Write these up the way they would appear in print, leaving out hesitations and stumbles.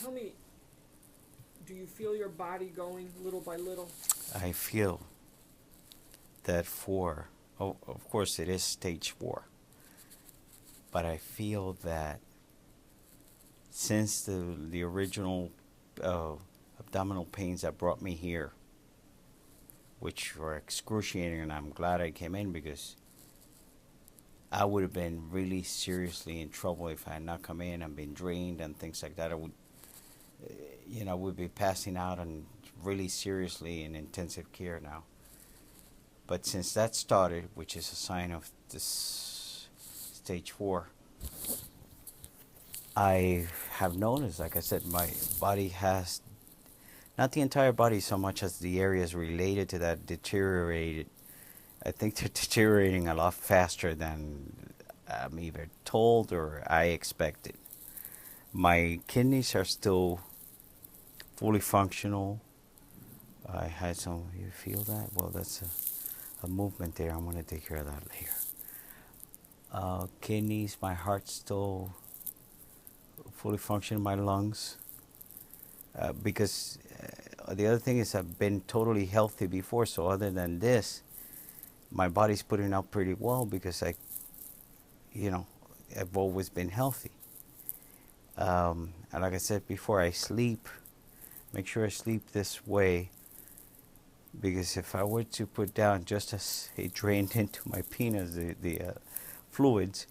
Tell me, do you feel your body going little by little? I feel that of course it is stage 4, but I feel that since the original uh, abdominal pains that brought me here, which were excruciating, and I'm glad I came in because I would have been really seriously in trouble if I had not come in and been drained and things like that. I would, would be passing out and really seriously in intensive care now. But since that started, which is a sign of this stage 4, I have noticed, like I said, my body has, not the entire body so much as the areas related to that, deteriorated. I think they're deteriorating a lot faster than I'm either told or I expected. My kidneys are still fully functional. I had some, you feel that? Well, that's a movement there. I'm going to take care of that later. Kidneys, my heart's still fully functioning, my lungs. Because the other thing is I've been totally healthy before, so other than this, my body's putting up pretty well because I've always been healthy. And like I said before, I sleep, make sure I sleep this way, because if I were to put down just as it drained into my penis, the fluids,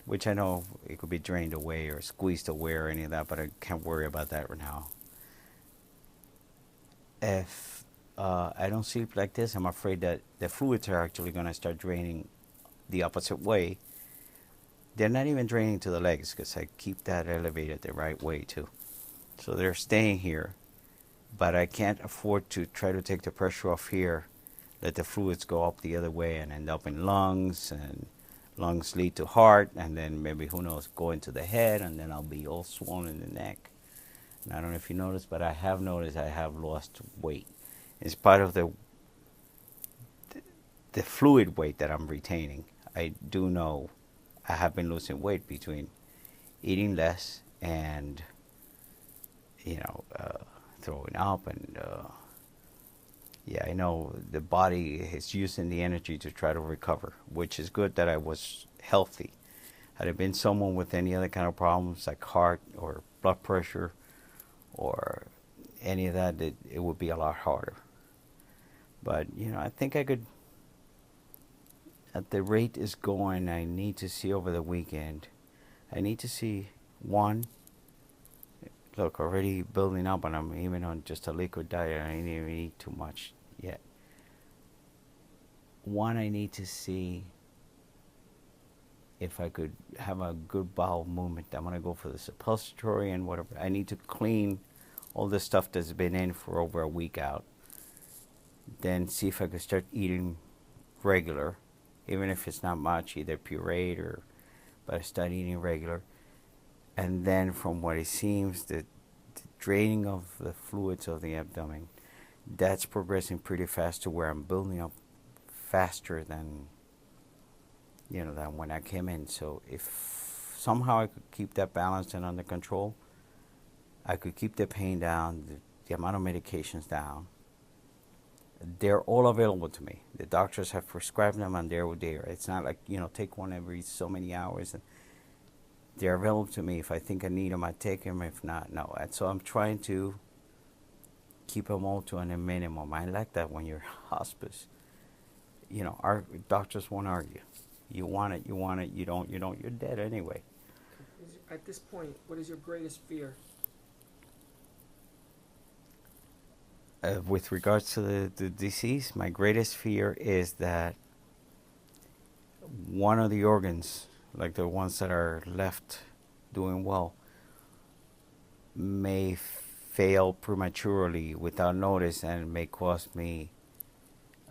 which I know it could be drained away or squeezed away or any of that, but I can't worry about that right now. If I don't sleep like this, I'm afraid that the fluids are actually going to start draining the opposite way. They're not even draining to the legs because I keep that elevated the right way too. So they're staying here, but I can't afford to try to take the pressure off here, let the fluids go up the other way and end up in lungs, and lungs lead to heart, and then maybe, who knows, go into the head, and then I'll be all swollen in the neck. And I don't know if you noticed, but I have noticed I have lost weight. In spite of the fluid weight that I'm retaining, I do know I have been losing weight between eating less and, throwing up. And yeah, I know the body is using the energy to try to recover, which is good that I was healthy. Had it been someone with any other kind of problems like heart or blood pressure or any of that, it would be a lot harder. But, I think I could, at the rate is going, I need to see over the weekend. I need to see, one, look, already building up, and I'm even on just a liquid diet. I didn't even eat too much yet. One, I need to see if I could have a good bowel movement. I'm going to go for the suppository and whatever. I need to clean all the stuff that's been in for over a week out. Then see if I could start eating regular, even if it's not much, either pureed or, but I start eating regular. And then from what it seems, the draining of the fluids of the abdomen, that's progressing pretty fast to where I'm building up faster than, than when I came in. So if somehow I could keep that balanced and under control, I could keep the pain down, the amount of medications down. They're all available to me. The doctors have prescribed them, and they're there. It's not like, take one every so many hours. And they're available to me. If I think I need them, I take them. If not, no. And so I'm trying to keep them all to a minimum. I like that when you're hospice. Our doctors won't argue. You want it, you want it. You don't, you're dead anyway. At this point, what is your greatest fear? With regards to the disease, my greatest fear is that one of the organs, like the ones that are left doing well, may fail prematurely without notice, and may cause me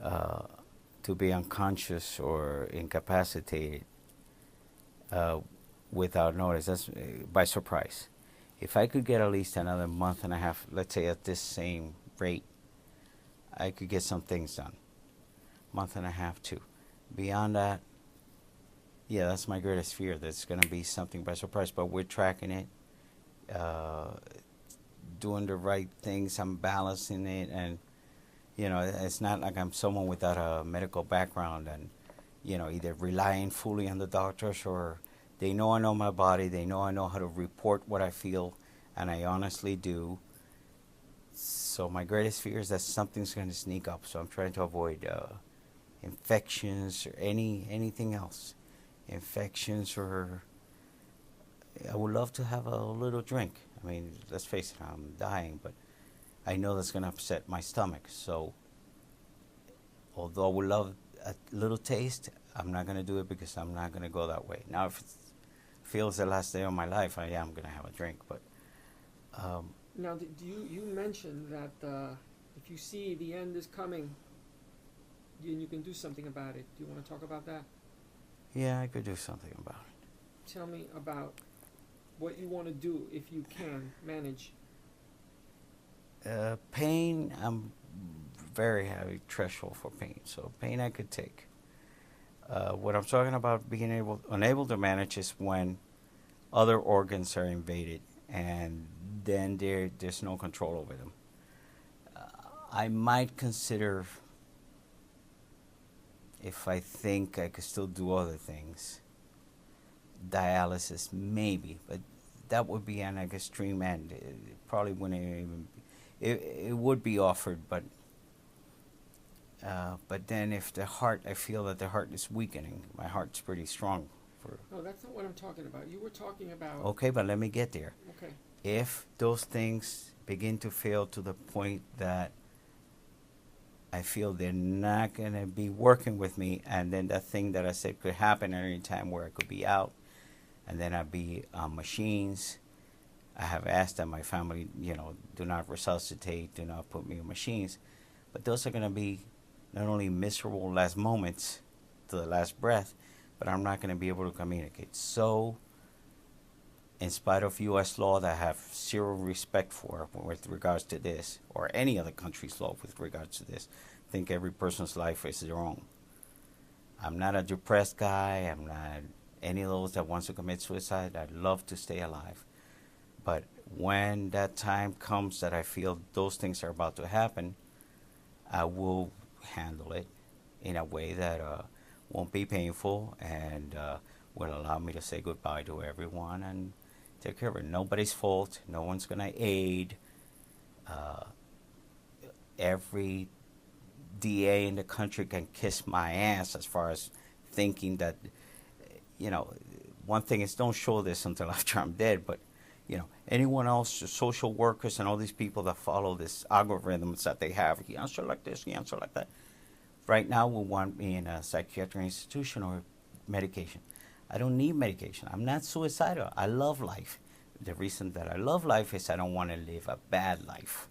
to be unconscious or incapacitated without notice. That's by surprise. If I could get at least another month and a half, let's say at this same rate, I could get some things done. Month and a half too. Beyond that, yeah, that's my greatest fear. That's going to be something by surprise. But we're tracking it. doing the right things. I'm balancing it, and it's not like I'm someone without a medical background, and either relying fully on the doctors, or they know I know my body. They know I know how to report what I feel, and I honestly do. So my greatest fear is that something's going to sneak up. So I'm trying to avoid infections or anything else. Infections, or I would love to have a little drink. I mean, let's face it, I'm dying, but I know that's going to upset my stomach. So although I would love a little taste, I'm not going to do it because I'm not going to go that way. Now, if it feels the last day of my life, I am going to have a drink. But Now, you mentioned that if you see the end is coming, you can do something about it. Do you want to talk about that? yeah, I could do something about it. Tell me about what you want to do if you can manage. Pain, I'm very heavy threshold for pain, so pain I could take. What I'm talking about being unable to manage is when other organs are invaded, and then there's no control over them. I might consider, if I think I could still do other things, dialysis maybe, but that would be an extreme end. It probably wouldn't even. It would be offered, but then if the heart, I feel that the heart is weakening. My heart's pretty strong. No, that's not what I'm talking about. You were talking about. Okay, but let me get there. Okay. If those things begin to fail to the point that I feel they're not going to be working with me, and then that thing that I said could happen at any time where I could be out, and then I'd be on machines. I have asked that my family, do not resuscitate, do not put me on machines. But those are going to be not only miserable last moments to the last breath, but I'm not going to be able to communicate. So, in spite of U.S. law that I have zero respect for with regards to this, or any other country's law with regards to this, I think every person's life is their own. I'm not a depressed guy. I'm not any of those that wants to commit suicide. I'd love to stay alive. But when that time comes that I feel those things are about to happen, I will handle it in a way that won't be painful, and will allow me to say goodbye to everyone and take care of it. Nobody's fault. No one's going to aid. Every DA in the country can kiss my ass as far as thinking that, one thing is, don't show this until after I'm dead, but anyone else, the social workers and all these people that follow this algorithms that they have, he answer like this, he answer like that. Right now, will want me in a psychiatric institution or medication. I don't need medication. I'm not suicidal. I love life. The reason that I love life is I don't want to live a bad life.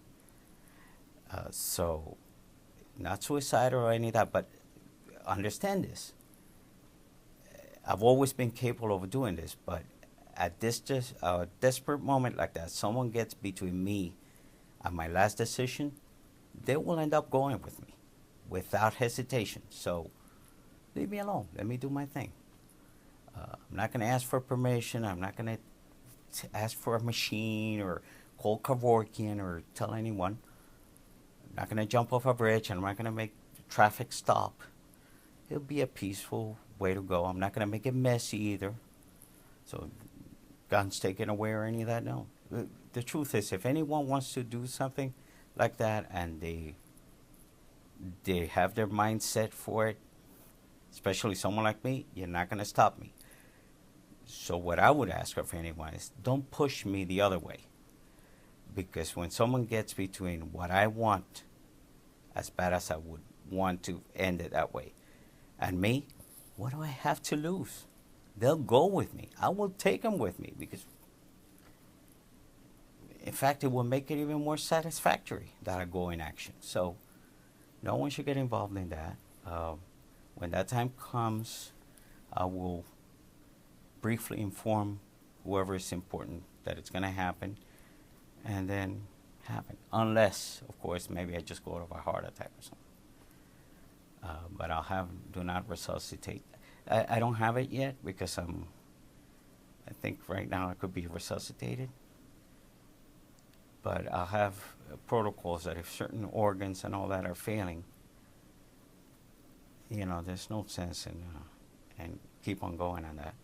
So, not suicidal or any of that, but understand this. I've always been capable of doing this, but at this desperate moment like that, someone gets between me and my last decision, they will end up going with me without hesitation. So leave me alone. Let me do my thing. I'm not going to ask for permission. I'm not going to ask for a machine or call Kevorkian or tell anyone. I'm not going to jump off a bridge, and I'm not going to make traffic stop. It'll be a peaceful way to go. I'm not going to make it messy either. So guns taken away or any of that, no. The truth is, if anyone wants to do something like that and they have their mind set for it, especially someone like me, you're not going to stop me. So what I would ask of anyone is, don't push me the other way. Because when someone gets between what I want, as bad as I would want to end it that way, and me, what do I have to lose? They'll go with me. I will take them with me, because in fact, it will make it even more satisfactory that I go in action. So no one should get involved in that. When that time comes, I will briefly inform whoever is important that it's going to happen, and then happen. Unless, of course, maybe I just go out of a heart attack or something. But do not resuscitate. I don't have it yet, because I think right now I could be resuscitated. But I'll have protocols that if certain organs and all that are failing, there's no sense in and keep on going on that.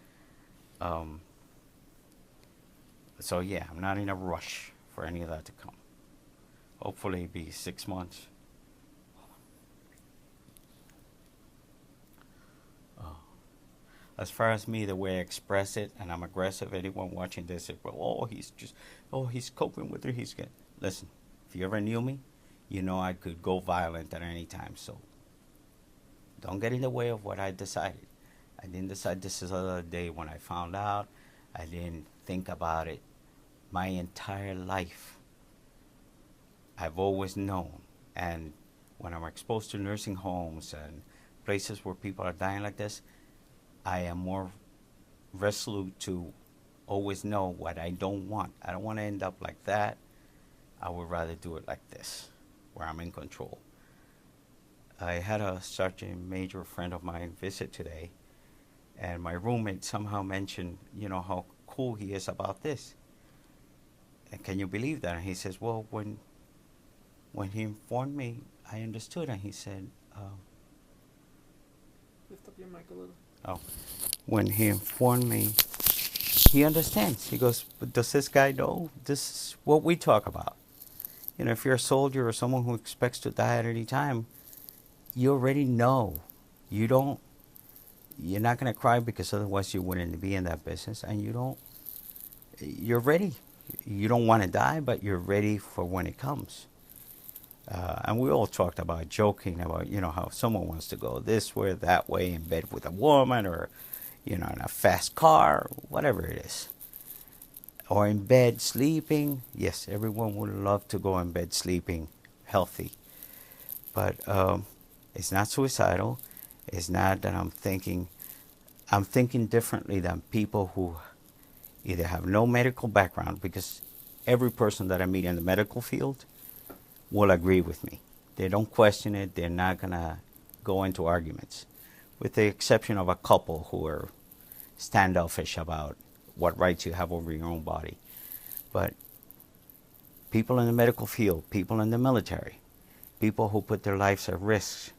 So yeah, I'm not in a rush for any of that to come. Hopefully it'll be 6 months. As far as me, the way I express it, and I'm aggressive, anyone watching this is, well, he's coping with it. He's good. Listen, if you ever knew me, you know I could go violent at any time. So don't get in the way of what I decided. I didn't decide this is the other day when I found out. I didn't think about it. My entire life, I've always known. And when I'm exposed to nursing homes and places where people are dying like this, I am more resolute to always know what I don't want. I don't want to end up like that. I would rather do it like this, where I'm in control. I had a sergeant major friend of mine visit today, and my roommate somehow mentioned, how cool he is about this. And can you believe that? And he says, well, when he informed me, I understood. And he said, lift up your mic a little. Oh, when he informed me, he understands. He goes, but does this guy know this is what we talk about? If you're a soldier or someone who expects to die at any time, you already know. You're not going to cry because otherwise you wouldn't be in that business. And you're ready. You don't want to die, but you're ready for when it comes. And we all talked about joking about, how someone wants to go this way, that way, in bed with a woman, or, in a fast car, whatever it is. Or in bed sleeping. Yes, everyone would love to go in bed sleeping healthy. But it's not suicidal. It's not that I'm thinking differently than people who either have no medical background, because every person that I meet in the medical field will agree with me. They don't question it. They're not going to go into arguments, with the exception of a couple who are standoffish about what rights you have over your own body. But people in the medical field, people in the military, people who put their lives at risk,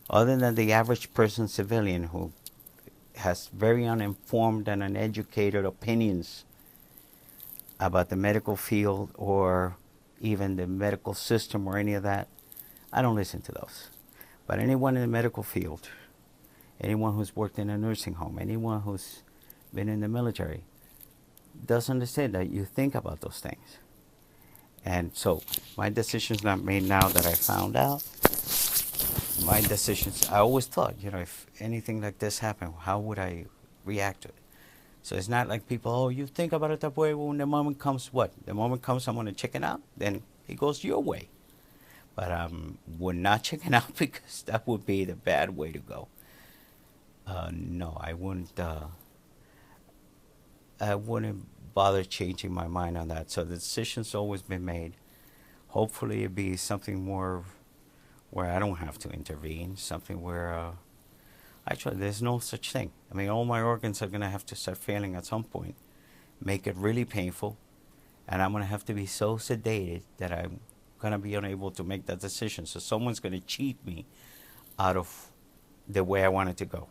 other than the average person, civilian, who has very uninformed and uneducated opinions about the medical field or even the medical system or any of that, I don't listen to those. But anyone in the medical field, anyone who's worked in a nursing home, anyone who's been in the military, does understand that you think about those things. And so my decision's not made now that I found out. My decisions, I always thought, if anything like this happened, how would I react to it? So it's not like people, oh, you think about it that way. When the moment comes, what? The moment comes, I'm going to chicken out. Then it goes your way. But I would not chicken out, because that would be the bad way to go. No, I wouldn't. I wouldn't bother changing my mind on that. So the decision's always been made. Hopefully it'll be something more where I don't have to intervene. Something where, actually, there's no such thing. I mean, all my organs are going to have to start failing at some point. Make it really painful. And I'm going to have to be so sedated that I'm going to be unable to make that decision. So someone's going to cheat me out of the way I want it to go.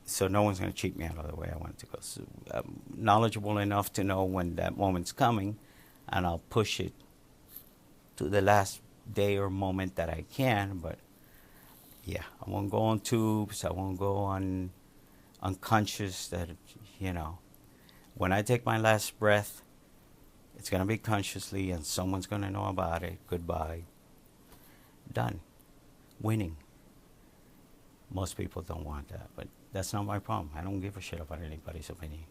So no one's going to cheat me out of the way I want it to go. So I'm knowledgeable enough to know when that moment's coming, and I'll push it to the last day or moment that I can. But yeah, I won't go on tubes. I won't go on unconscious. That, when I take my last breath, it's going to be consciously, and someone's going to know about it. Goodbye. Done. Winning. Most people don't want that, but that's not my problem. I don't give a shit about anybody's opinion.